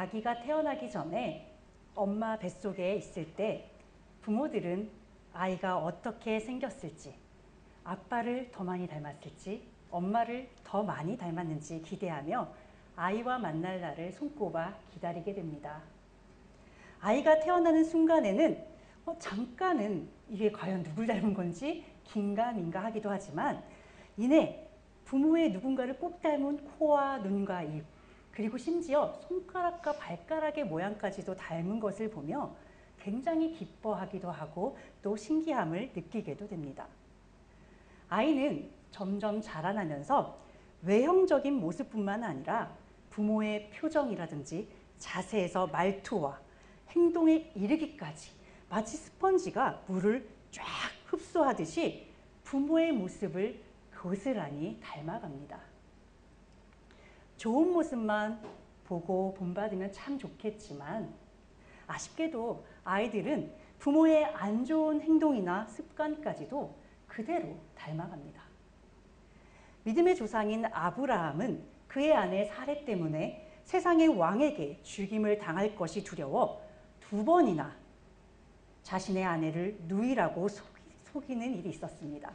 아기가 태어나기 전에 엄마 뱃속에 있을 때 부모들은 아이가 어떻게 생겼을지, 아빠를 더 많이 닮았을지, 엄마를 더 많이 닮았는지 기대하며 아이와 만날 날을 손꼽아 기다리게 됩니다. 아이가 태어나는 순간에는 잠깐은 이게 과연 누굴 닮은 건지 긴가민가 하기도 하지만 이내 부모의 누군가를 꼭 닮은 코와 눈과 입, 그리고 심지어 손가락과 발가락의 모양까지도 닮은 것을 보며 굉장히 기뻐하기도 하고 또 신기함을 느끼게도 됩니다. 아이는 점점 자라나면서 외형적인 모습뿐만 아니라 부모의 표정이라든지 자세에서 말투와 행동에 이르기까지 마치 스펀지가 물을 쫙 흡수하듯이 부모의 모습을 고스란히 닮아갑니다. 좋은 모습만 보고 본받으면 참 좋겠지만 아쉽게도 아이들은 부모의 안 좋은 행동이나 습관까지도 그대로 닮아갑니다. 믿음의 조상인 아브라함은 그의 아내 사레 때문에 세상의 왕에게 죽임을 당할 것이 두려워 2번이나 자신의 아내를 누이라고 속이는 일이 있었습니다.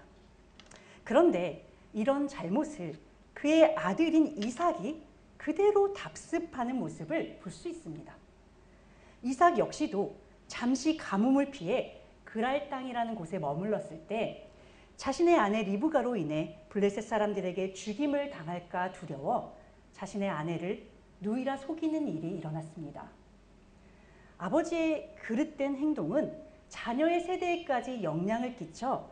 그런데 이런 잘못을 그의 아들인 이삭이 그대로 답습하는 모습을 볼 수 있습니다. 이삭 역시도 잠시 가뭄을 피해 그랄 땅이라는 곳에 머물렀을 때 자신의 아내 리브가로 인해 블레셋 사람들에게 죽임을 당할까 두려워 자신의 아내를 누이라 속이는 일이 일어났습니다. 아버지의 그릇된 행동은 자녀의 세대에까지 영향을 끼쳐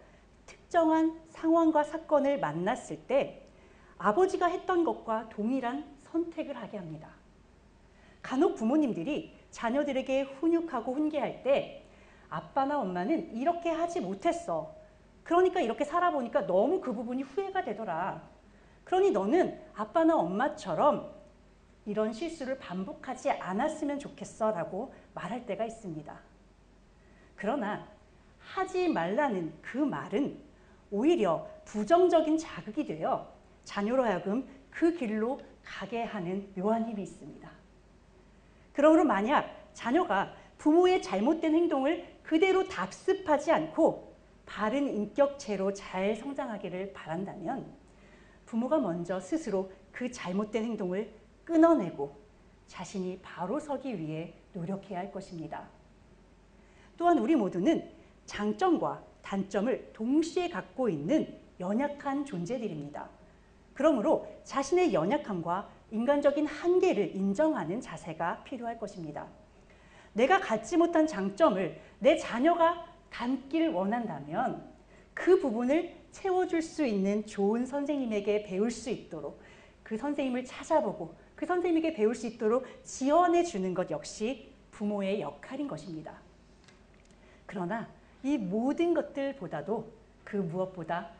특정한 상황과 사건을 만났을 때 아버지가 했던 것과 동일한 선택을 하게 합니다. 간혹 부모님들이 자녀들에게 훈육하고 훈계할 때 아빠나 엄마는 이렇게 하지 못했어. 그러니까 이렇게 살아보니까 너무 그 부분이 후회가 되더라. 그러니 너는 아빠나 엄마처럼 이런 실수를 반복하지 않았으면 좋겠어 라고 말할 때가 있습니다. 그러나 하지 말라는 그 말은 오히려 부정적인 자극이 되어 자녀로 하여금 그 길로 가게 하는 묘한 힘이 있습니다. 그러므로 만약 자녀가 부모의 잘못된 행동을 그대로 답습하지 않고 바른 인격체로 잘 성장하기를 바란다면 부모가 먼저 스스로 그 잘못된 행동을 끊어내고 자신이 바로 서기 위해 노력해야 할 것입니다. 또한 우리 모두는 장점과 단점을 동시에 갖고 있는 연약한 존재들입니다. 그러므로 자신의 연약함과 인간적인 한계를 인정하는 자세가 필요할 것입니다. 내가 갖지 못한 장점을 내 자녀가 갖기를 원한다면 그 부분을 채워줄 수 있는 좋은 선생님에게 배울 수 있도록 그 선생님을 찾아보고 그 선생님에게 배울 수 있도록 지원해 주는 것 역시 부모의 역할인 것입니다. 그러나 이 모든 것들보다도 그 무엇보다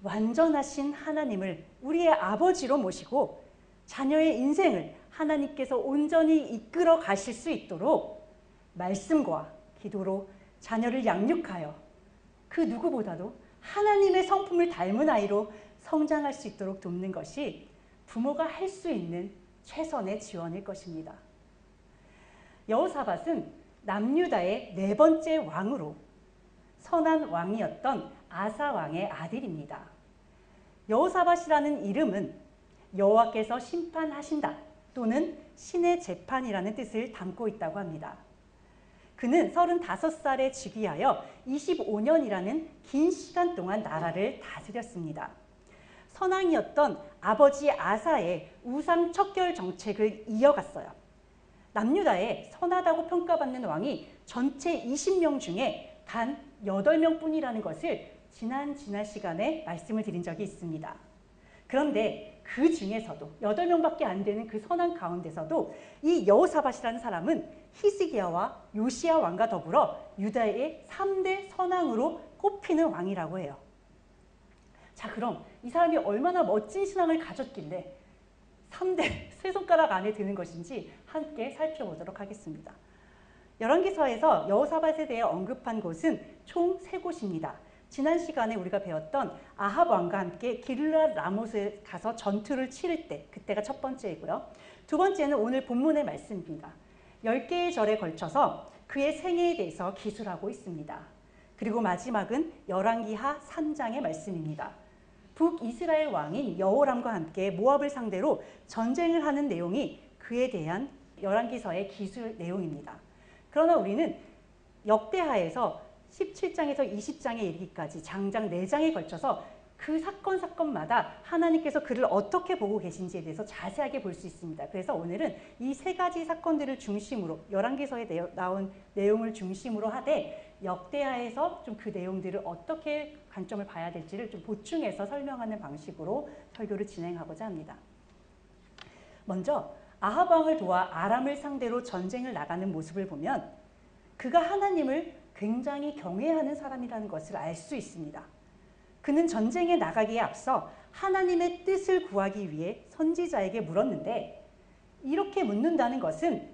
완전하신 하나님을 우리의 아버지로 모시고 자녀의 인생을 하나님께서 온전히 이끌어 가실 수 있도록 말씀과 기도로 자녀를 양육하여 그 누구보다도 하나님의 성품을 닮은 아이로 성장할 수 있도록 돕는 것이 부모가 할 수 있는 최선의 지원일 것입니다. 여호사밧은 남유다의 4번째 왕으로 선한 왕이었던 아사 왕의 아들입니다. 여호사밧이라는 이름은 여호와께서 심판하신다 또는 신의 재판이라는 뜻을 담고 있다고 합니다. 그는 35살에 즉위하여 25년이라는 긴 시간 동안 나라를 다스렸습니다. 선왕이었던 아버지 아사의 우상 척결 정책을 이어갔어요. 남유다에 선하다고 평가받는 왕이 전체 20명 중에 단 8명 뿐이라는 것을 지난 시간에 말씀을 드린 적이 있습니다. 그런데 그 중에서도 8명밖에 안 되는 그 선한 가운데서도 이 여호사밧이라는 사람은 히스기야와 요시야 왕과 더불어 유다의 3대 선왕으로 꼽히는 왕이라고 해요. 자, 그럼 이 사람이 얼마나 멋진 신앙을 가졌길래 3대 세 손가락 안에 드는 것인지 함께 살펴보도록 하겠습니다. 열왕기서에서 여호사밧에 대해 언급한 곳은 총 3곳입니다. 지난 시간에 우리가 배웠던 아합 왕과 함께 길르앗 라못에 가서 전투를 치를 때, 그때가 첫 번째이고요. 두 번째는 오늘 본문의 말씀입니다. 10개의 절에 걸쳐서 그의 생애에 대해서 기술하고 있습니다. 그리고 마지막은 열왕기하 3장의 말씀입니다. 북이스라엘 왕인 여호람과 함께 모압을 상대로 전쟁을 하는 내용이 그에 대한 열왕기서의 기술 내용입니다. 그러나 우리는 역대하에서 17장에서 20장에 이르기까지 장장 4장에 걸쳐서 그 사건마다 하나님께서 그를 어떻게 보고 계신지에 대해서 자세하게 볼 수 있습니다. 그래서 오늘은 이 3가지 사건들을 중심으로 열왕기서에 나온 내용을 중심으로 하되 역대하에서 좀 그 내용들을 어떻게 관점을 봐야 될지를 좀 보충해서 설명하는 방식으로 설교를 진행하고자 합니다. 먼저 아합 왕을 도와 아람을 상대로 전쟁을 나가는 모습을 보면 그가 하나님을 굉장히 경외하는 사람이라는 것을 알 수 있습니다. 그는 전쟁에 나가기에 앞서 하나님의 뜻을 구하기 위해 선지자에게 물었는데, 이렇게 묻는다는 것은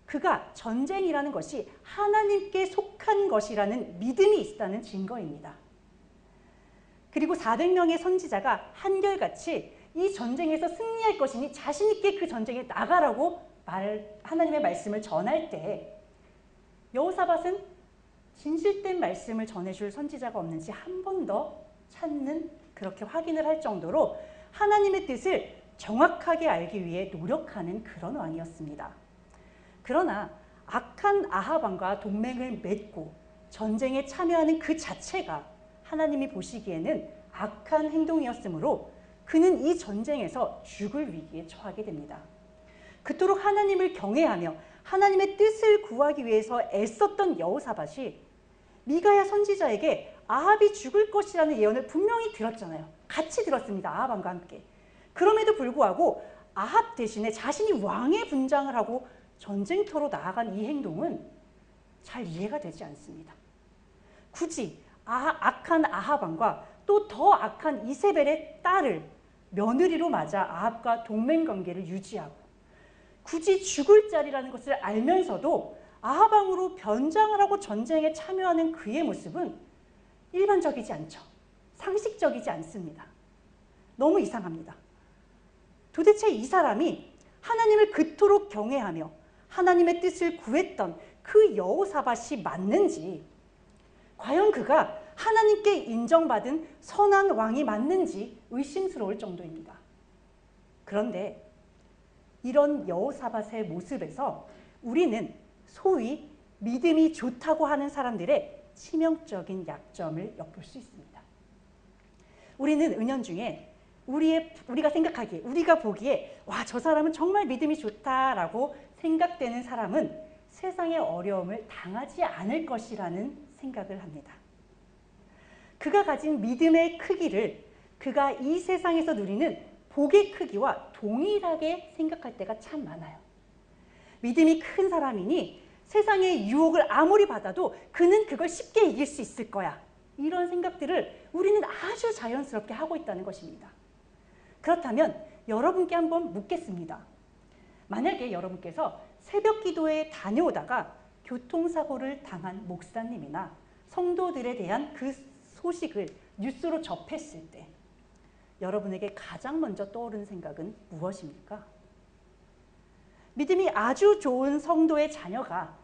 그가 전쟁이라는 것이 하나님께 속한 것이라는 믿음이 있다는 증거입니다. 그리고 400명의 선지자가 한결같이 이 전쟁에서 승리할 것이니 자신 있게 그 전쟁에 나가라고 하나님의 말씀을 전할 때 여호사밧은 진실된 말씀을 전해줄 선지자가 없는지 한 번 더 찾는, 그렇게 확인을 할 정도로 하나님의 뜻을 정확하게 알기 위해 노력하는 그런 왕이었습니다. 그러나 악한 아합 왕과 동맹을 맺고 전쟁에 참여하는 그 자체가 하나님이 보시기에는 악한 행동이었으므로 그는 이 전쟁에서 죽을 위기에 처하게 됩니다. 그토록 하나님을 경외하며 하나님의 뜻을 구하기 위해서 애썼던 여호사밧이 미가야 선지자에게 아합이 죽을 것이라는 예언을 분명히 들었잖아요. 같이 들었습니다. 아합 왕과 함께. 그럼에도 불구하고 아합 대신에 자신이 왕의 분장을 하고 전쟁터로 나아간 이 행동은 잘 이해가 되지 않습니다. 굳이 악한 아합 왕과 또 더 악한 이세벨의 딸을 며느리로 맞아 아합과 동맹 관계를 유지하고 굳이 죽을 자리라는 것을 알면서도 아합 왕으로 변장을 하고 전쟁에 참여하는 그의 모습은 일반적이지 않죠. 상식적이지 않습니다. 너무 이상합니다. 도대체 이 사람이 하나님을 그토록 경외하며 하나님의 뜻을 구했던 그 여호사밧이 맞는지, 과연 그가 하나님께 인정받은 선한 왕이 맞는지 의심스러울 정도입니다. 그런데 이런 여호사밧의 모습에서 우리는 소위 믿음이 좋다고 하는 사람들의 치명적인 약점을 엿볼 수 있습니다. 우리는 은연중에 우리가 생각하기에, 우리가 보기에 와, 저 사람은 정말 믿음이 좋다라고 생각되는 사람은 세상의 어려움을 당하지 않을 것이라는 생각을 합니다. 그가 가진 믿음의 크기를 그가 이 세상에서 누리는 복의 크기와 동일하게 생각할 때가 참 많아요. 믿음이 큰 사람이니 세상의 유혹을 아무리 받아도 그는 그걸 쉽게 이길 수 있을 거야. 이런 생각들을 우리는 아주 자연스럽게 하고 있다는 것입니다. 그렇다면 여러분께 한번 묻겠습니다. 만약에 여러분께서 새벽 기도에 다녀오다가 교통사고를 당한 목사님이나 성도들에 대한 그 소식을 뉴스로 접했을 때 여러분에게 가장 먼저 떠오르는 생각은 무엇입니까? 믿음이 아주 좋은 성도의 자녀가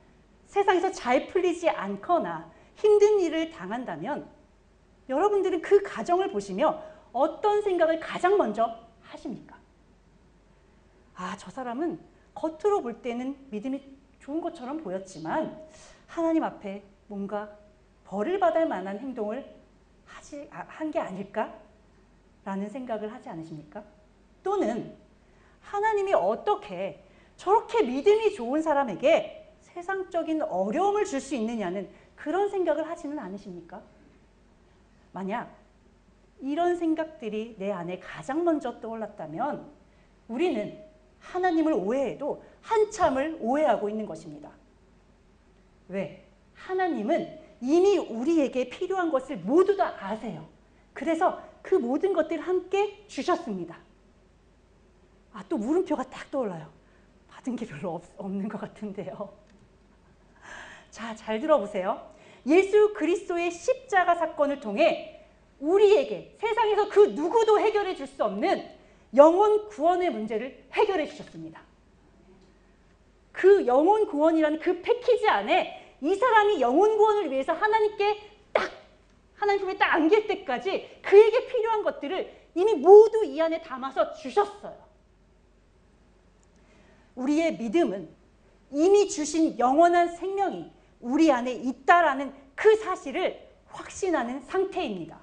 세상에서 잘 풀리지 않거나 힘든 일을 당한다면 여러분들은 그 가정을 보시며 어떤 생각을 가장 먼저 하십니까? 아, 저 사람은 겉으로 볼 때는 믿음이 좋은 것처럼 보였지만 하나님 앞에 뭔가 벌을 받을 만한 행동을 한 게 아닐까? 라는 생각을 하지 않으십니까? 또는 하나님이 어떻게 저렇게 믿음이 좋은 사람에게 세상적인 어려움을 줄 수 있느냐는 그런 생각을 하지는 않으십니까? 만약 이런 생각들이 내 안에 가장 먼저 떠올랐다면 우리는 하나님을 오해해도 한참을 오해하고 있는 것입니다. 왜? 하나님은 이미 우리에게 필요한 것을 모두 다 아세요. 그래서 그 모든 것들을 함께 주셨습니다. 아, 또 물음표가 딱 떠올라요. 받은 게 별로 없는 것 같은데요. 자, 잘 들어보세요. 예수 그리스도의 십자가 사건을 통해 우리에게 세상에서 그 누구도 해결해 줄 수 없는 영혼 구원의 문제를 해결해 주셨습니다. 그 그 영혼 구원이라는 그 패키지 안에 이 사람이 영혼 구원을 위해서 하나님께 딱 하나님 품에 딱 안길 때까지 그에게 필요한 것들을 이미 모두 이 안에 담아서 주셨어요. 우리의 믿음은 이미 주신 영원한 생명이 우리 안에 있다라는 그 사실을 확신하는 상태입니다.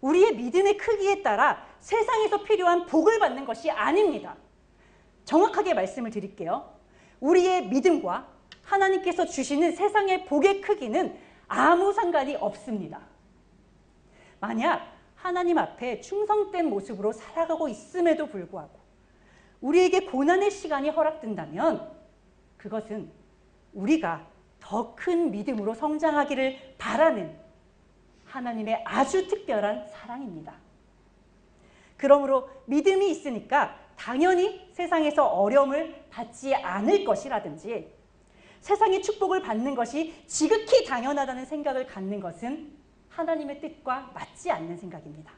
우리의 믿음의 크기에 따라 세상에서 필요한 복을 받는 것이 아닙니다. 정확하게 말씀을 드릴게요. 우리의 믿음과 하나님께서 주시는 세상의 복의 크기는 아무 상관이 없습니다. 만약 하나님 앞에 충성된 모습으로 살아가고 있음에도 불구하고 우리에게 고난의 시간이 허락된다면 그것은 우리가 더 큰 믿음으로 성장하기를 바라는 하나님의 아주 특별한 사랑입니다. 그러므로 믿음이 있으니까 당연히 세상에서 어려움을 받지 않을 것이라든지 세상의 축복을 받는 것이 지극히 당연하다는 생각을 갖는 것은 하나님의 뜻과 맞지 않는 생각입니다.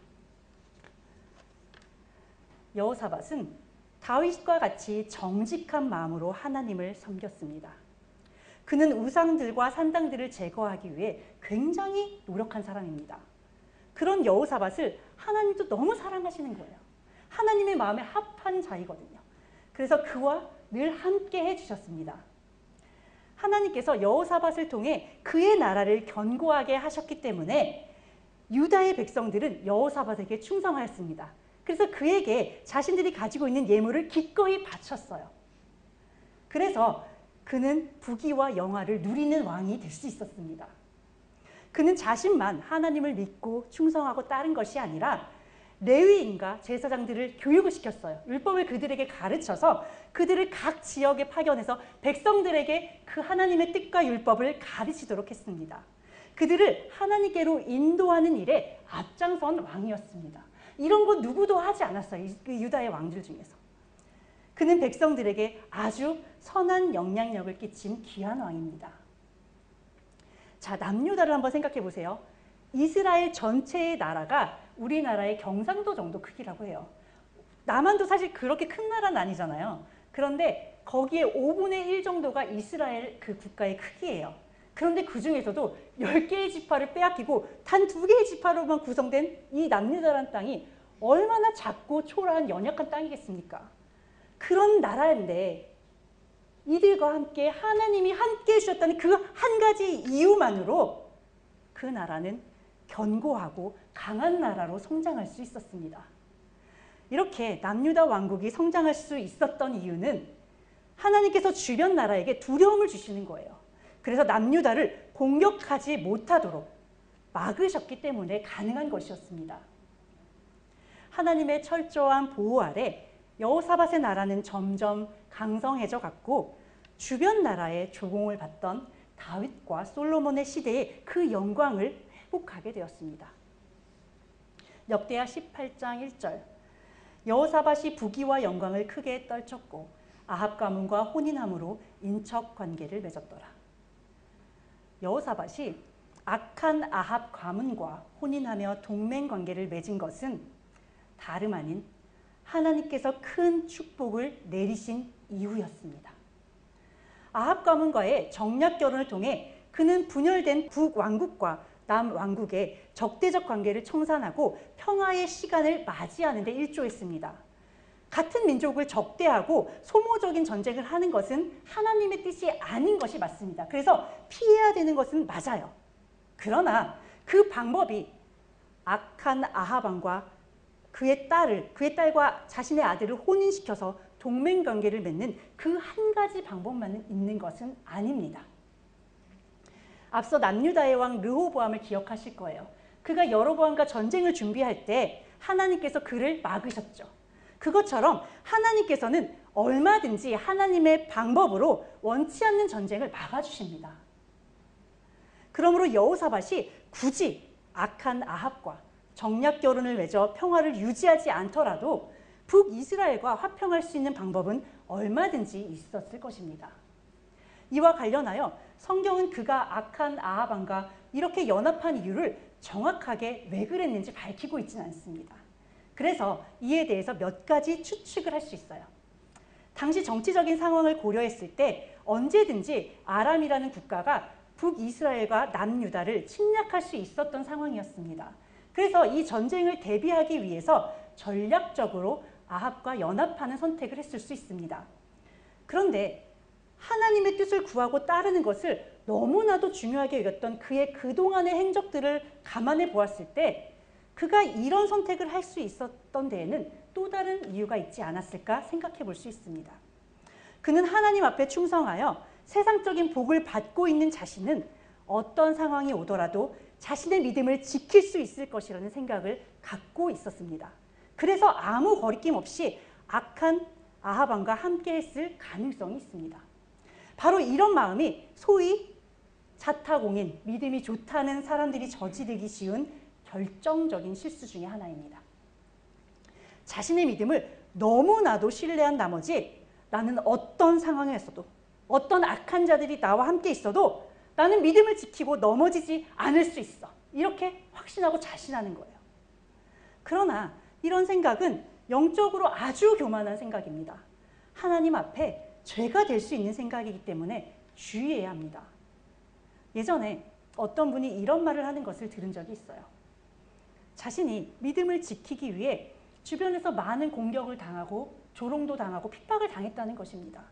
여호사밧은 다윗과 같이 정직한 마음으로 하나님을 섬겼습니다. 그는 우상들과 산당들을 제거하기 위해 굉장히 노력한 사람입니다. 그런 여호사밧을 하나님도 너무 사랑하시는 거예요. 하나님의 마음에 합한 자이거든요. 그래서 그와 늘 함께 해주셨습니다. 하나님께서 여호사밧을 통해 그의 나라를 견고하게 하셨기 때문에 유다의 백성들은 여호사밧에게 충성하였습니다. 그래서 그에게 자신들이 가지고 있는 예물을 기꺼이 바쳤어요. 그래서 그는 부귀와 영화를 누리는 왕이 될 수 있었습니다. 그는 자신만 하나님을 믿고 충성하고 따른 것이 아니라 레위인과 제사장들을 교육을 시켰어요. 율법을 그들에게 가르쳐서 그들을 각 지역에 파견해서 백성들에게 그 하나님의 뜻과 율법을 가르치도록 했습니다. 그들을 하나님께로 인도하는 일에 앞장선 왕이었습니다. 이런 거 누구도 하지 않았어요. 그 유다의 왕들 중에서. 그는 백성들에게 아주 선한 영향력을 끼친 귀한 왕입니다. 자, 남유다를 한번 생각해 보세요. 이스라엘 전체의 나라가 우리나라의 경상도 정도 크기라고 해요. 남한도 사실 그렇게 큰 나라는 아니잖아요. 그런데 거기에 5분의 1 정도가 이스라엘 그 국가의 크기예요. 그런데 그 중에서도 10개의 지파를 빼앗기고 단 2개의 지파로만 구성된 이 남유다라는 땅이 얼마나 작고 초라한 연약한 땅이겠습니까? 그런 나라인데 이들과 함께 하나님이 함께 해주셨다는 그 한 가지 이유만으로 그 나라는 견고하고 강한 나라로 성장할 수 있었습니다. 이렇게 남유다 왕국이 성장할 수 있었던 이유는 하나님께서 주변 나라에게 두려움을 주시는 거예요. 그래서 남유다를 공격하지 못하도록 막으셨기 때문에 가능한 것이었습니다. 하나님의 철저한 보호 아래 여호사밧의 나라는 점점 강성해져 갔고 주변 나라의 조공을 받던 다윗과 솔로몬의 시대에 그 영광을 회복하게 되었습니다. 역대하 18장 1절 여호사밧이 부귀와 영광을 크게 떨쳤고 아합 가문과 혼인함으로 인척 관계를 맺었더라. 여호사밧이 악한 아합 가문과 혼인하며 동맹 관계를 맺은 것은 다름 아닌 하나님께서 큰 축복을 내리신 이유였습니다. 아합 가문과의 정략 결혼을 통해 그는 분열된 북왕국과 남왕국의 적대적 관계를 청산하고 평화의 시간을 맞이하는 데 일조했습니다. 같은 민족을 적대하고 소모적인 전쟁을 하는 것은 하나님의 뜻이 아닌 것이 맞습니다. 그래서 피해야 되는 것은 맞아요. 그러나 그 방법이 악한 아합 왕과 그의 딸과 자신의 아들을 혼인시켜서 동맹관계를 맺는 그 한 가지 방법만 있는 것은 아닙니다. 앞서 남유다의 왕 르호보암을 기억하실 거예요. 그가 여로보암과 전쟁을 준비할 때 하나님께서 그를 막으셨죠. 그것처럼 하나님께서는 얼마든지 하나님의 방법으로 원치 않는 전쟁을 막아주십니다. 그러므로 여호사밧이 굳이 악한 아합과 정략 결혼을 맺어 평화를 유지하지 않더라도 북이스라엘과 화평할 수 있는 방법은 얼마든지 있었을 것입니다. 이와 관련하여 성경은 그가 악한 아합 왕과 이렇게 연합한 이유를 정확하게 왜 그랬는지 밝히고 있지는 않습니다. 그래서 이에 대해서 몇 가지 추측을 할 수 있어요. 당시 정치적인 상황을 고려했을 때 언제든지 아람이라는 국가가 북이스라엘과 남유다를 침략할 수 있었던 상황이었습니다. 그래서 이 전쟁을 대비하기 위해서 전략적으로 아합과 연합하는 선택을 했을 수 있습니다. 그런데 하나님의 뜻을 구하고 따르는 것을 너무나도 중요하게 여겼던 그의 그동안의 행적들을 감안해 보았을 때 그가 이런 선택을 할 수 있었던 데에는 또 다른 이유가 있지 않았을까 생각해 볼 수 있습니다. 그는 하나님 앞에 충성하여 세상적인 복을 받고 있는 자신은 어떤 상황이 오더라도 자신의 믿음을 지킬 수 있을 것이라는 생각을 갖고 있었습니다. 그래서 아무 거리낌 없이 악한 아합 왕과 함께 했을 가능성이 있습니다. 바로 이런 마음이 소위 자타공인, 믿음이 좋다는 사람들이 저지르기 쉬운 결정적인 실수 중에 하나입니다. 자신의 믿음을 너무나도 신뢰한 나머지 나는 어떤 상황에서도 어떤 악한 자들이 나와 함께 있어도 나는 믿음을 지키고 넘어지지 않을 수 있어. 이렇게 확신하고 자신하는 거예요. 그러나 이런 생각은 영적으로 아주 교만한 생각입니다. 하나님 앞에 죄가 될 수 있는 생각이기 때문에 주의해야 합니다. 예전에 어떤 분이 이런 말을 하는 것을 들은 적이 있어요. 자신이 믿음을 지키기 위해 주변에서 많은 공격을 당하고 조롱도 당하고 핍박을 당했다는 것입니다.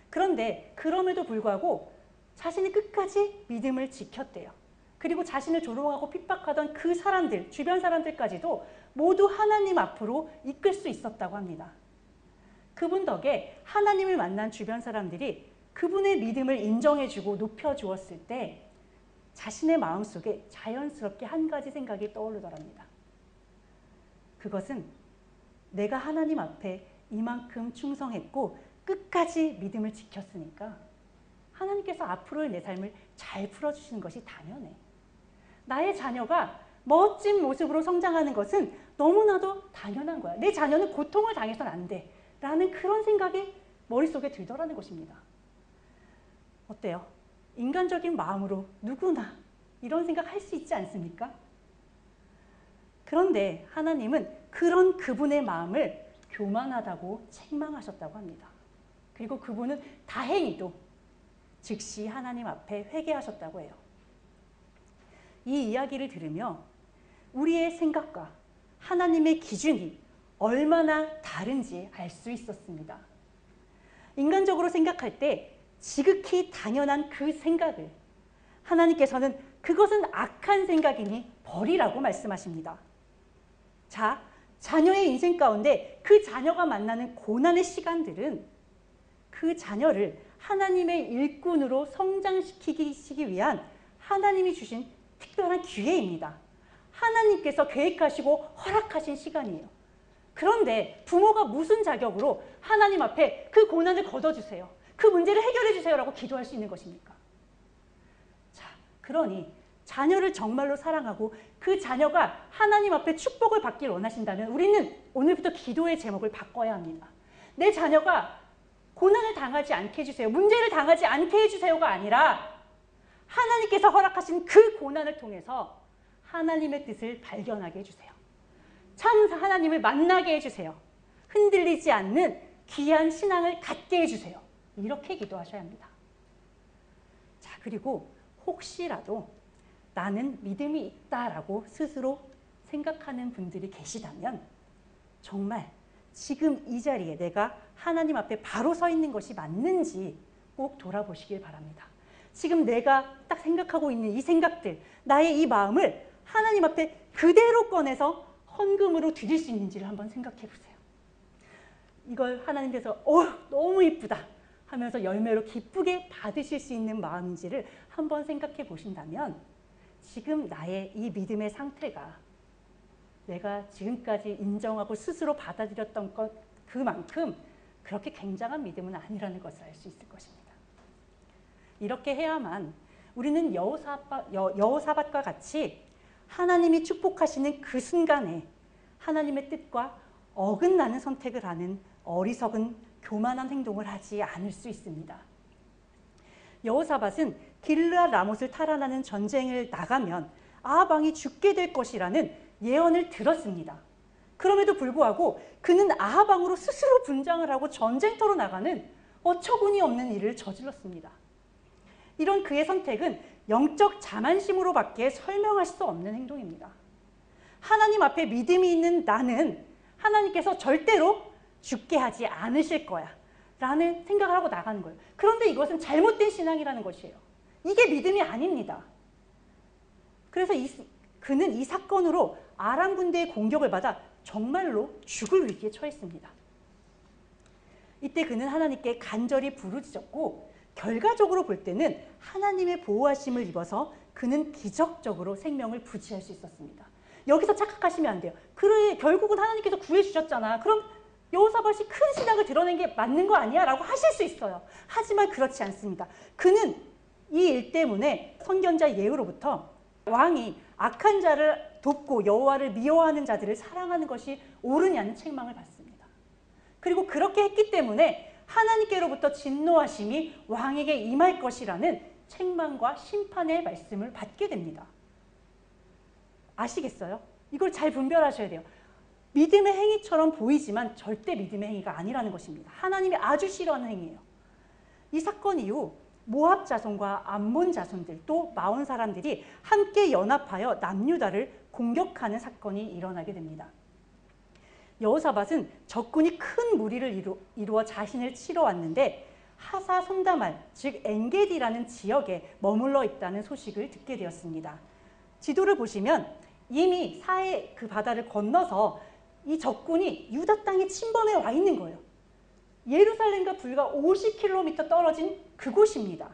그런데 그럼에도 불구하고 자신이 끝까지 믿음을 지켰대요. 그리고 자신을 조롱하고 핍박하던 그 사람들, 주변 사람들까지도 모두 하나님 앞으로 이끌 수 있었다고 합니다. 그분 덕에 하나님을 만난 주변 사람들이 그분의 믿음을 인정해주고 높여주었을 때 자신의 마음속에 자연스럽게 한 가지 생각이 떠오르더랍니다. 그것은 내가 하나님 앞에 이만큼 충성했고 끝까지 믿음을 지켰으니까 하나님께서 앞으로의 내 삶을 잘 풀어주시는 것이 당연해. 나의 자녀가 멋진 모습으로 성장하는 것은 너무나도 당연한 거야. 내 자녀는 고통을 당해서는 안 돼. 라는 그런 생각이 머릿속에 들더라는 것입니다. 어때요? 인간적인 마음으로 누구나 이런 생각 할 수 있지 않습니까? 그런데 하나님은 그런 그분의 마음을 교만하다고 책망하셨다고 합니다. 그리고 그분은 다행히도 즉시 하나님 앞에 회개하셨다고 해요. 이 이야기를 들으며 우리의 생각과 하나님의 기준이 얼마나 다른지 알 수 있었습니다. 인간적으로 생각할 때 지극히 당연한 그 생각을 하나님께서는 그것은 악한 생각이니 버리라고 말씀하십니다. 자, 자녀의 인생 가운데 그 자녀가 만나는 고난의 시간들은 그 자녀를 하나님의 일꾼으로 성장시키기 위한 하나님이 주신 특별한 기회입니다. 하나님께서 계획하시고 허락하신 시간이에요. 그런데 부모가 무슨 자격으로 하나님 앞에 그 고난을 걷어주세요, 그 문제를 해결해 주세요 라고 기도할 수 있는 것입니까? 자, 그러니 자녀를 정말로 사랑하고 그 자녀가 하나님 앞에 축복을 받길 원하신다면 우리는 오늘부터 기도의 제목을 바꿔야 합니다. 내 자녀가 고난을 당하지 않게 해주세요, 문제를 당하지 않게 해주세요가 아니라 하나님께서 허락하신 그 고난을 통해서 하나님의 뜻을 발견하게 해주세요. 참 하나님을 만나게 해주세요. 흔들리지 않는 귀한 신앙을 갖게 해주세요. 이렇게 기도하셔야 합니다. 자, 그리고 혹시라도 나는 믿음이 있다라고 스스로 생각하는 분들이 계시다면 정말 지금 이 자리에 내가 하나님 앞에 바로 서 있는 것이 맞는지 꼭 돌아보시길 바랍니다. 지금 내가 딱 생각하고 있는 이 생각들, 나의 이 마음을 하나님 앞에 그대로 꺼내서 헌금으로 드릴 수 있는지를 한번 생각해 보세요. 이걸 하나님께서 너무 이쁘다 하면서 열매로 기쁘게 받으실 수 있는 마음인지를 한번 생각해 보신다면 지금 나의 이 믿음의 상태가 내가 지금까지 인정하고 스스로 받아들였던 것 그만큼 그렇게 굉장한 믿음은 아니라는 것을 알 수 있을 것입니다. 이렇게 해야만 우리는 여호사밧과 같이 하나님이 축복하시는 그 순간에 하나님의 뜻과 어긋나는 선택을 하는 어리석은 교만한 행동을 하지 않을 수 있습니다. 여호사밧은 길르앗 라못을 탈환하는 전쟁을 나가면 아합 왕이 죽게 될 것이라는 예언을 들었습니다. 그럼에도 불구하고 그는 아합 왕으로 스스로 분장을 하고 전쟁터로 나가는 어처구니 없는 일을 저질렀습니다. 이런 그의 선택은 영적 자만심으로밖에 설명할 수 없는 행동입니다. 하나님 앞에 믿음이 있는 나는 하나님께서 절대로 죽게 하지 않으실 거야 라는 생각을 하고 나가는 거예요. 그런데 이것은 잘못된 신앙이라는 것이에요. 이게 믿음이 아닙니다. 그래서 그는 이 사건으로 아람 군대의 공격을 받아 정말로 죽을 위기에 처했습니다. 이때 그는 하나님께 간절히 부르짖었고 결과적으로 볼 때는 하나님의 보호하심을 입어서 그는 기적적으로 생명을 부지할 수 있었습니다. 여기서 착각하시면 안 돼요. 그래, 결국은 하나님께서 구해주셨잖아. 그럼 여호사밧이 큰 신앙을 드러낸 게 맞는 거 아니야? 라고 하실 수 있어요. 하지만 그렇지 않습니다. 그는 이 일 때문에 선견자 예후로부터 왕이 악한 자를 돕고 여호와를 미워하는 자들을 사랑하는 것이 옳으냐는 책망을 받습니다. 그리고 그렇게 했기 때문에 하나님께로부터 진노하심이 왕에게 임할 것이라는 책망과 심판의 말씀을 받게 됩니다. 아시겠어요? 이걸 잘 분별하셔야 돼요. 믿음의 행위처럼 보이지만 절대 믿음의 행위가 아니라는 것입니다. 하나님이 아주 싫어하는 행위예요. 이 사건 이후 모압 자손과 암몬 자손들 또 마온 사람들이 함께 연합하여 남유다를 공격하는 사건이 일어나게 됩니다. 여호사밧은 적군이 큰 무리를 이루어 자신을 치러 왔는데 하사 손다말 즉 엔게디라는 지역에 머물러 있다는 소식을 듣게 되었습니다. 지도를 보시면 이미 사해 그 바다를 건너서 이 적군이 유다 땅에 침범해 와 있는 거예요. 예루살렘과 불과 50km 떨어진 그곳입니다.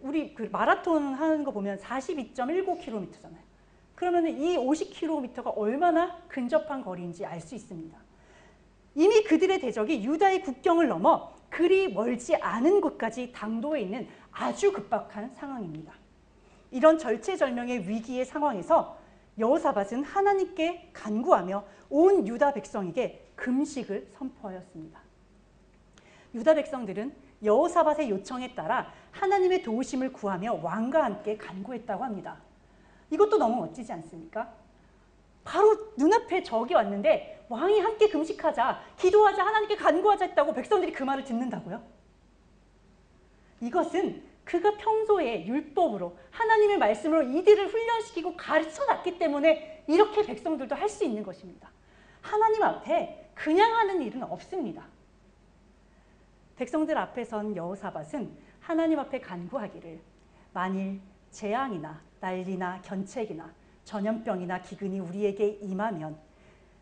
우리 그 마라톤 하는 거 보면 42.19km잖아요. 그러면 이 50km가 얼마나 근접한 거리인지 알 수 있습니다. 이미 그들의 대적이 유다의 국경을 넘어 그리 멀지 않은 곳까지 당도해 있는 아주 급박한 상황입니다. 이런 절체절명의 위기의 상황에서 여호사밧은 하나님께 간구하며 온 유다 백성에게 금식을 선포하였습니다. 유다 백성들은 여호사밧의 요청에 따라 하나님의 도우심을 구하며 왕과 함께 간구했다고 합니다. 이것도 너무 멋지지 않습니까? 바로 눈앞에 적이 왔는데 왕이 함께 금식하자, 기도하자, 하나님께 간구하자 했다고 백성들이 그 말을 듣는다고요? 이것은 그가 평소에 율법으로 하나님의 말씀으로 이들을 훈련시키고 가르쳐놨기 때문에 이렇게 백성들도 할 수 있는 것입니다. 하나님 앞에 그냥 하는 일은 없습니다. 백성들 앞에 선 여호사밧은 하나님 앞에 간구하기를 만일 재앙이나 난리나 견책이나 전염병이나 기근이 우리에게 임하면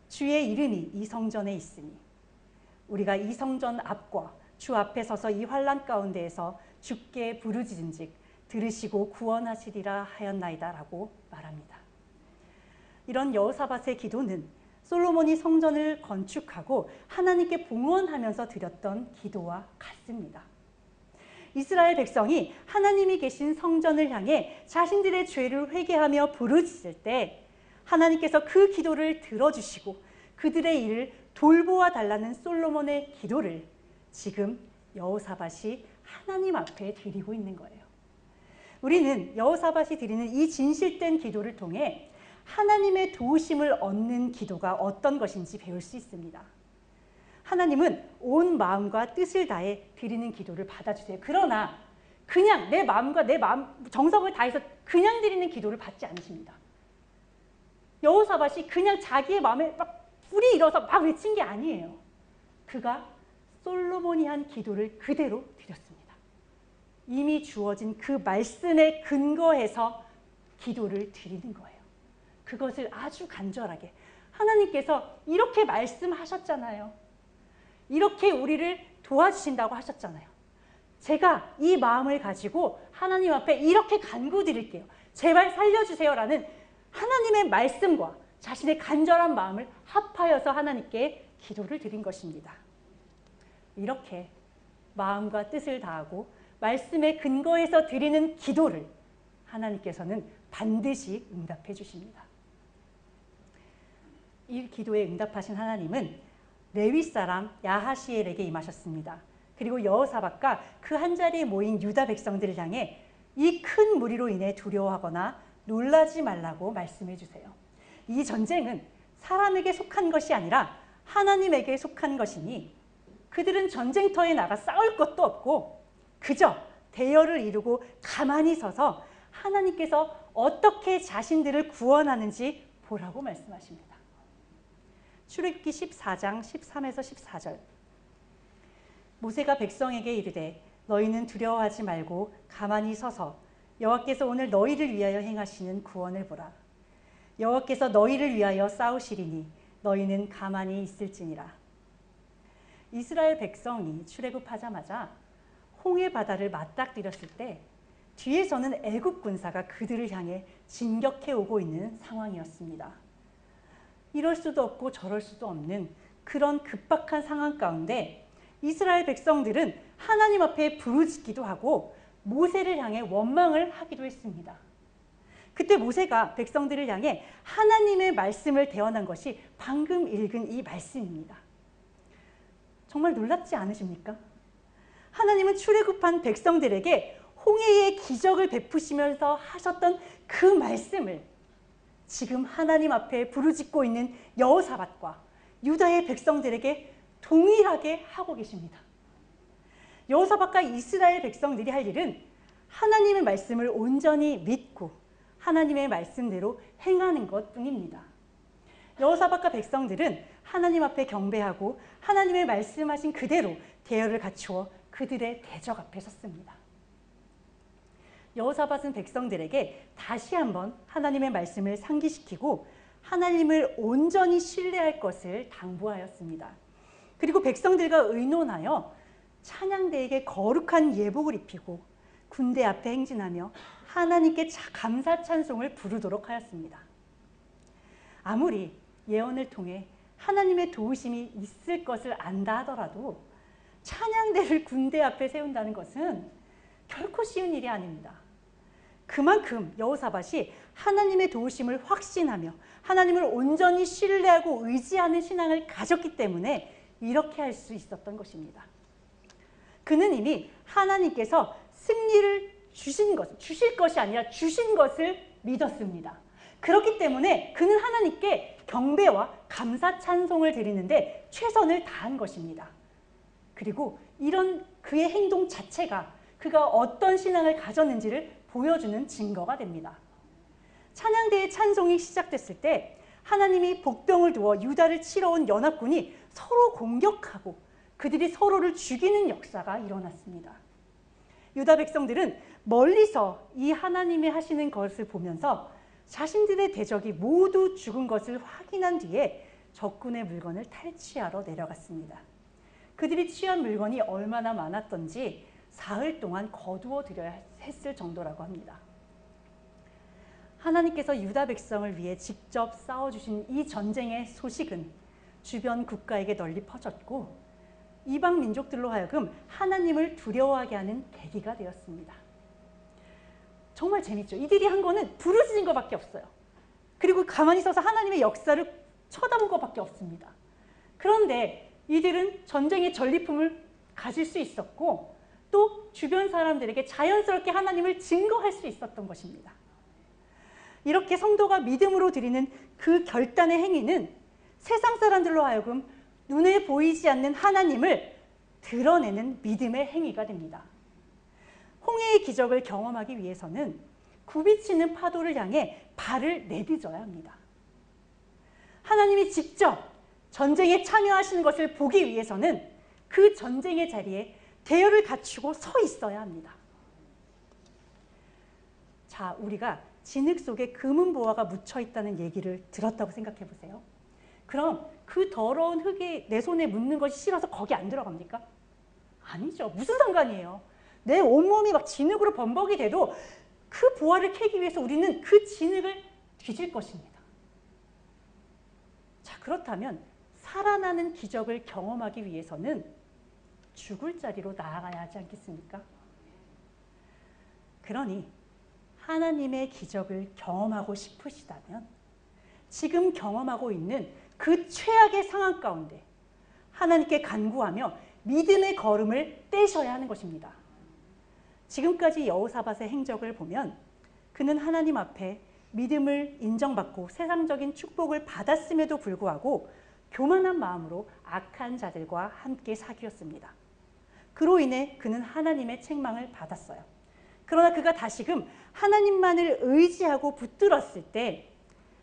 주의 이름이 이 성전에 있으니 우리가 이 성전 앞과 주 앞에 서서 이 환난 가운데에서 주께 부르짖은즉 들으시고 구원하시리라 하였나이다 라고 말합니다. 이런 여호사밧의 기도는 솔로몬이 성전을 건축하고 하나님께 봉헌하면서 드렸던 기도와 같습니다. 이스라엘 백성이 하나님이 계신 성전을 향해 자신들의 죄를 회개하며 부르짖을 때 하나님께서 그 기도를 들어주시고 그들의 일을 돌보아 달라는 솔로몬의 기도를 지금 여호사밧이 하나님 앞에 드리고 있는 거예요. 우리는 여호사밧이 드리는 이 진실된 기도를 통해 하나님의 도우심을 얻는 기도가 어떤 것인지 배울 수 있습니다. 하나님은 온 마음과 뜻을 다해 드리는 기도를 받아주세요. 그러나 그냥 내 마음과 내 마음 정성을 다해서 그냥 드리는 기도를 받지 않으십니다. 여호사밧이 그냥 자기의 마음에 막 불이 일어서 막 외친 게 아니에요. 그가 솔로몬이 한 기도를 그대로 드렸습니다. 이미 주어진 그 말씀에 근거해서 기도를 드리는 거예요. 그것을 아주 간절하게 하나님께서 이렇게 말씀하셨잖아요. 이렇게 우리를 도와주신다고 하셨잖아요. 제가 이 마음을 가지고 하나님 앞에 이렇게 간구드릴게요. 제발 살려주세요라는 하나님의 말씀과 자신의 간절한 마음을 합하여서 하나님께 기도를 드린 것입니다. 이렇게 마음과 뜻을 다하고 말씀에 근거해서 드리는 기도를 하나님께서는 반드시 응답해 주십니다. 이 기도에 응답하신 하나님은 레위 사람 야하시엘에게 임하셨습니다. 그리고 여호사밧과 그 한자리에 모인 유다 백성들을 향해 이 큰 무리로 인해 두려워하거나 놀라지 말라고 말씀해 주세요. 이 전쟁은 사람에게 속한 것이 아니라 하나님에게 속한 것이니 그들은 전쟁터에 나가 싸울 것도 없고 그저 대열을 이루고 가만히 서서 하나님께서 어떻게 자신들을 구원하는지 보라고 말씀하십니다. 출애굽기 14장 13에서 14절. 모세가 백성에게 이르되 너희는 두려워하지 말고 가만히 서서 여호와께서 오늘 너희를 위하여 행하시는 구원을 보라. 여호와께서 너희를 위하여 싸우시리니 너희는 가만히 있을지니라. 이스라엘 백성이 출애굽하자마자 홍해 바다를 맞닥뜨렸을 때 뒤에서는 애굽 군사가 그들을 향해 진격해 오고 있는 상황이었습니다. 이럴 수도 없고 저럴 수도 없는 그런 급박한 상황 가운데 이스라엘 백성들은 하나님 앞에 부르짖기도 하고 모세를 향해 원망을 하기도 했습니다. 그때 모세가 백성들을 향해 하나님의 말씀을 대언한 것이 방금 읽은 이 말씀입니다. 정말 놀랍지 않으십니까? 하나님은 출애굽한 백성들에게 홍해의 기적을 베푸시면서 하셨던 그 말씀을 지금 하나님 앞에 부르짖고 있는 여호사밧과 유다의 백성들에게 동일하게 하고 계십니다. 여호사밧과 이스라엘 백성들이 할 일은 하나님의 말씀을 온전히 믿고 하나님의 말씀대로 행하는 것뿐입니다. 여호사밧과 백성들은 하나님 앞에 경배하고 하나님의 말씀하신 그대로 대열을 갖추어 그들의 대적 앞에 섰습니다. 여호사밧은 백성들에게 다시 한번 하나님의 말씀을 상기시키고 하나님을 온전히 신뢰할 것을 당부하였습니다. 그리고 백성들과 의논하여 찬양대에게 거룩한 예복을 입히고 군대 앞에 행진하며 하나님께 감사 찬송을 부르도록 하였습니다. 아무리 예언을 통해 하나님의 도우심이 있을 것을 안다 하더라도 찬양대를 군대 앞에 세운다는 것은 결코 쉬운 일이 아닙니다. 그만큼 여호사밧이 하나님의 도우심을 확신하며 하나님을 온전히 신뢰하고 의지하는 신앙을 가졌기 때문에 이렇게 할 수 있었던 것입니다. 그는 이미 하나님께서 승리를 주실 것이 아니라 주신 것을 믿었습니다. 그렇기 때문에 그는 하나님께 경배와 감사 찬송을 드리는데 최선을 다한 것입니다. 그리고 이런 그의 행동 자체가 그가 어떤 신앙을 가졌는지를 보여주는 증거가 됩니다. 찬양대의 찬송이 시작됐을 때 하나님이 복병을 두어 유다를 치러 온 연합군이 서로 공격하고 그들이 서로를 죽이는 역사가 일어났습니다. 유다 백성들은 멀리서 이 하나님이 하시는 것을 보면서 자신들의 대적이 모두 죽은 것을 확인한 뒤에 적군의 물건을 탈취하러 내려갔습니다. 그들이 취한 물건이 얼마나 많았던지 사흘 동안 거두어 들여야 했을 정도라고 합니다. 하나님께서 유다 백성을 위해 직접 싸워주신 이 전쟁의 소식은 주변 국가에게 널리 퍼졌고 이방 민족들로 하여금 하나님을 두려워하게 하는 계기가 되었습니다. 정말 재밌죠? 이들이 한 거는 부르짖은 것밖에 없어요. 그리고 가만히 서서 하나님의 역사를 쳐다본 것밖에 없습니다. 그런데 이들은 전쟁의 전리품을 가질 수 있었고 또 주변 사람들에게 자연스럽게 하나님을 증거할 수 있었던 것입니다. 이렇게 성도가 믿음으로 드리는 그 결단의 행위는 세상 사람들로 하여금 눈에 보이지 않는 하나님을 드러내는 믿음의 행위가 됩니다. 홍해의 기적을 경험하기 위해서는 굽이치는 파도를 향해 발을 내딛어야 합니다. 하나님이 직접 전쟁에 참여하시는 것을 보기 위해서는 그 전쟁의 자리에 대열을 갖추고 서 있어야 합니다. 자, 우리가 진흙 속에 금은 보화가 묻혀 있다는 얘기를 들었다고 생각해 보세요. 그럼 그 더러운 흙이 내 손에 묻는 것이 싫어서 거기 안 들어갑니까? 아니죠. 무슨 상관이에요. 내 온몸이 막 진흙으로 범벅이 돼도 그 보화를 캐기 위해서 우리는 그 진흙을 뒤질 것입니다. 자, 그렇다면 살아나는 기적을 경험하기 위해서는 죽을 자리로 나아가야 하지 않겠습니까? 그러니 하나님의 기적을 경험하고 싶으시다면 지금 경험하고 있는 그 최악의 상황 가운데 하나님께 간구하며 믿음의 걸음을 떼셔야 하는 것입니다. 지금까지 여호사밧의 행적을 보면 그는 하나님 앞에 믿음을 인정받고 세상적인 축복을 받았음에도 불구하고 교만한 마음으로 악한 자들과 함께 사귀었습니다. 그로 인해 그는 하나님의 책망을 받았어요. 그러나 그가 다시금 하나님만을 의지하고 붙들었을 때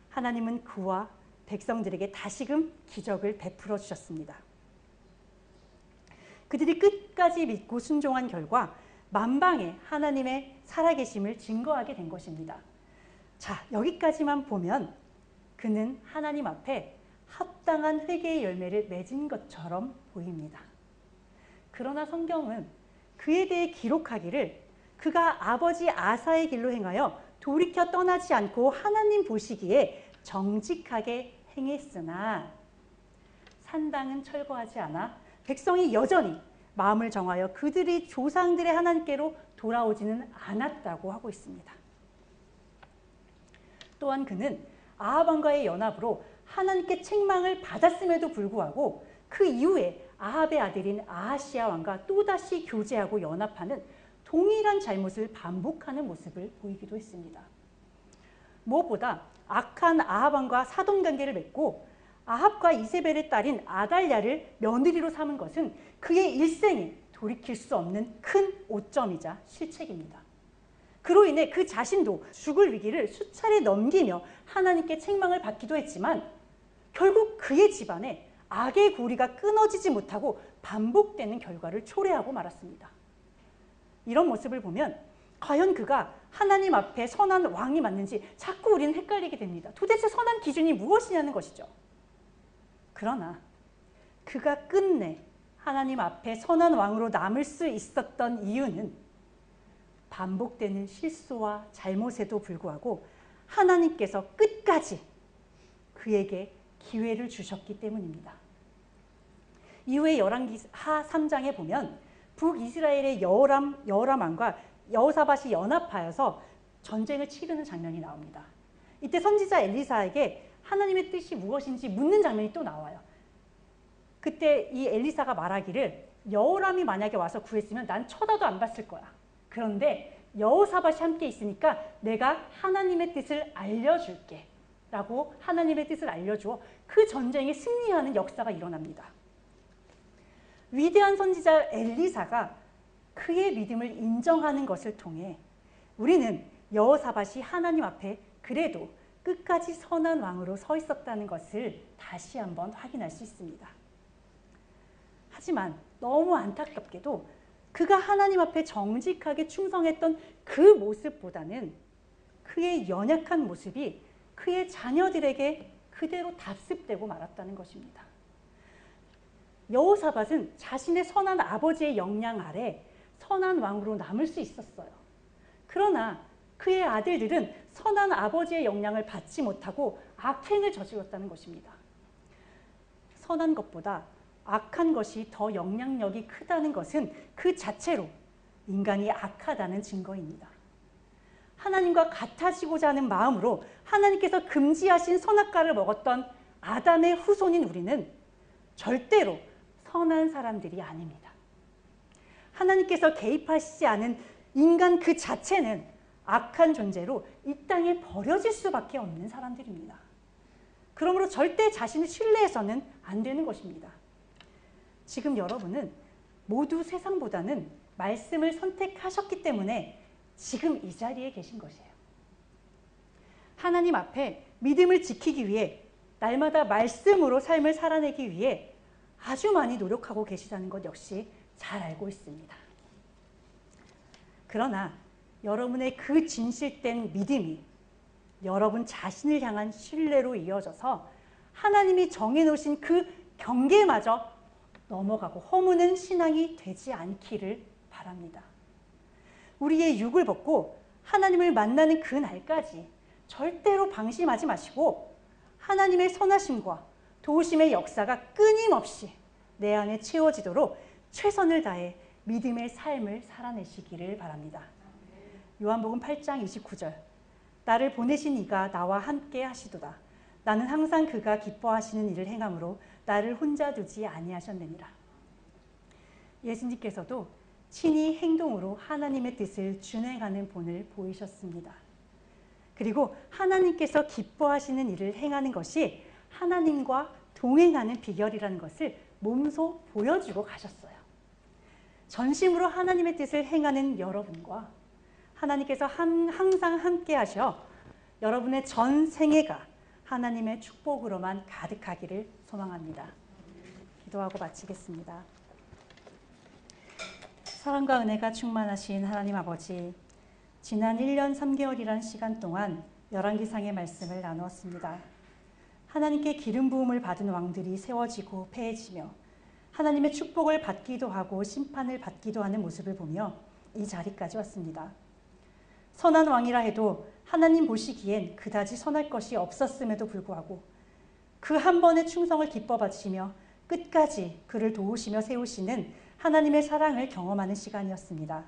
하나님은 그와 백성들에게 다시금 기적을 베풀어 주셨습니다. 그들이 끝까지 믿고 순종한 결과 만방에 하나님의 살아계심을 증거하게 된 것입니다. 자, 여기까지만 보면 그는 하나님 앞에 합당한 회개의 열매를 맺은 것처럼 보입니다. 그러나 성경은 그에 대해 기록하기를 그가 아버지 아사의 길로 행하여 돌이켜 떠나지 않고 하나님 보시기에 정직하게 행했으나 산당은 철거하지 않아 백성이 여전히 마음을 정하여 그들이 조상들의 하나님께로 돌아오지는 않았다고 하고 있습니다. 또한 그는 아합 왕과의 연합으로 하나님께 책망을 받았음에도 불구하고 그 이후에 아합의 아들인 아하시야 왕과 또다시 교제하고 연합하는 동일한 잘못을 반복하는 모습을 보이기도 했습니다. 무엇보다 악한 아합 왕과 사돈관계를 맺고 아합과 이세벨의 딸인 아달랴를 며느리로 삼은 것은 그의 일생에 돌이킬 수 없는 큰 오점이자 실책입니다. 그로 인해 그 자신도 죽을 위기를 수차례 넘기며 하나님께 책망을 받기도 했지만 결국 그의 집안에 악의 고리가 끊어지지 못하고 반복되는 결과를 초래하고 말았습니다. 이런 모습을 보면 과연 그가 하나님 앞에 선한 왕이 맞는지 자꾸 우리는 헷갈리게 됩니다. 도대체 선한 기준이 무엇이냐는 것이죠. 그러나 그가 끝내 하나님 앞에 선한 왕으로 남을 수 있었던 이유는 반복되는 실수와 잘못에도 불구하고 하나님께서 끝까지 그에게 기회를 주셨기 때문입니다. 이후에 열왕기하 3장에 보면 북이스라엘의 여호람 왕과 여호사밧이 연합하여서 전쟁을 치르는 장면이 나옵니다. 이때 선지자 엘리사에게 하나님의 뜻이 무엇인지 묻는 장면이 또 나와요. 그때 이 엘리사가 말하기를 여호람이 만약에 와서 구했으면 난 쳐다도 안 봤을 거야. 그런데 여호사밧이 함께 있으니까 내가 하나님의 뜻을 알려줄게 라고 하나님의 뜻을 알려주어 그 전쟁에 승리하는 역사가 일어납니다. 위대한 선지자 엘리사가 그의 믿음을 인정하는 것을 통해 우리는 여호사밧이 하나님 앞에 그래도 끝까지 선한 왕으로 서 있었다는 것을 다시 한번 확인할 수 있습니다. 하지만 너무 안타깝게도 그가 하나님 앞에 정직하게 충성했던 그 모습보다는 그의 연약한 모습이 그의 자녀들에게 그대로 답습되고 말았다는 것입니다. 여호사밧은 자신의 선한 아버지의 영향 아래 선한 왕으로 남을 수 있었어요. 그러나 그의 아들들은 선한 아버지의 영향을 받지 못하고 악행을 저질렀다는 것입니다. 선한 것보다 악한 것이 더 영향력이 크다는 것은 그 자체로 인간이 악하다는 증거입니다. 하나님과 같아지고자 하는 마음으로 하나님께서 금지하신 선악과를 먹었던 아담의 후손인 우리는 절대로 선한 사람들이 아닙니다. 하나님께서 개입하시지 않은 인간 그 자체는 악한 존재로 이 땅에 버려질 수밖에 없는 사람들입니다. 그러므로 절대 자신을 신뢰해서는 안 되는 것입니다. 지금 여러분은 모두 세상보다는 말씀을 선택하셨기 때문에 지금 이 자리에 계신 것이에요. 하나님 앞에 믿음을 지키기 위해 날마다 말씀으로 삶을 살아내기 위해 아주 많이 노력하고 계시다는 것 역시 잘 알고 있습니다. 그러나 여러분의 그 진실된 믿음이 여러분 자신을 향한 신뢰로 이어져서 하나님이 정해놓으신 그 경계마저 넘어가고 허무는 신앙이 되지 않기를 바랍니다. 우리의 육을 벗고 하나님을 만나는 그 날까지 절대로 방심하지 마시고 하나님의 선하심과 도우심의 역사가 끊임없이 내 안에 채워지도록 최선을 다해 믿음의 삶을 살아내시기를 바랍니다. 요한복음 8장 29절 나를 보내신 이가 나와 함께 하시도다. 나는 항상 그가 기뻐하시는 일을 행함으로 나를 혼자 두지 아니하셨느니라. 예수님께서도 친히 행동으로 하나님의 뜻을 준행하는 본을 보이셨습니다. 그리고 하나님께서 기뻐하시는 일을 행하는 것이 하나님과 동행하는 비결이라는 것을 몸소 보여주고 가셨어요. 전심으로 하나님의 뜻을 행하는 여러분과 하나님께서 항상 함께 하셔 여러분의 전 생애가 하나님의 축복으로만 가득하기를 소망합니다. 기도하고 마치겠습니다. 사랑과 은혜가 충만하신 하나님 아버지, 지난 1년 3개월이란 시간 동안 열왕기상의 말씀을 나누었습니다. 하나님께 기름 부음을 받은 왕들이 세워지고 패해지며 하나님의 축복을 받기도 하고 심판을 받기도 하는 모습을 보며 이 자리까지 왔습니다. 선한 왕이라 해도 하나님 보시기엔 그다지 선할 것이 없었음에도 불구하고 그 한 번의 충성을 기뻐 받으시며 끝까지 그를 도우시며 세우시는 하나님의 사랑을 경험하는 시간이었습니다.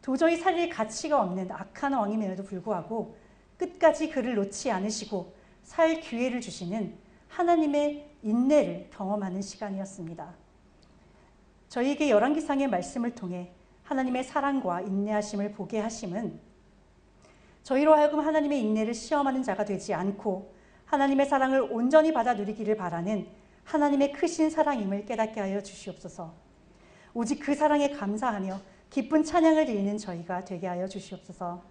도저히 살릴 가치가 없는 악한 왕임에도 불구하고 끝까지 그를 놓지 않으시고 살 기회를 주시는 하나님의 인내를 경험하는 시간이었습니다. 저희에게 열왕기상의 말씀을 통해 하나님의 사랑과 인내하심을 보게 하심은 저희로 하여금 하나님의 인내를 시험하는 자가 되지 않고 하나님의 사랑을 온전히 받아 누리기를 바라는 하나님의 크신 사랑임을 깨닫게 하여 주시옵소서. 오직 그 사랑에 감사하며 기쁜 찬양을 드리는 저희가 되게 하여 주시옵소서.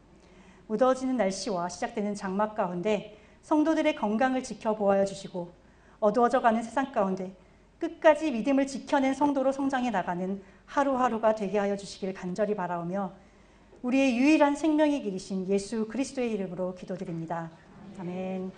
무더워지는 날씨와 시작되는 장마 가운데 성도들의 건강을 지켜보아 주시고 어두워져가는 세상 가운데 끝까지 믿음을 지켜낸 성도로 성장해 나가는 하루하루가 되게 하여 주시길 간절히 바라오며 우리의 유일한 생명의 길이신 예수 그리스도의 이름으로 기도드립니다. 아멘.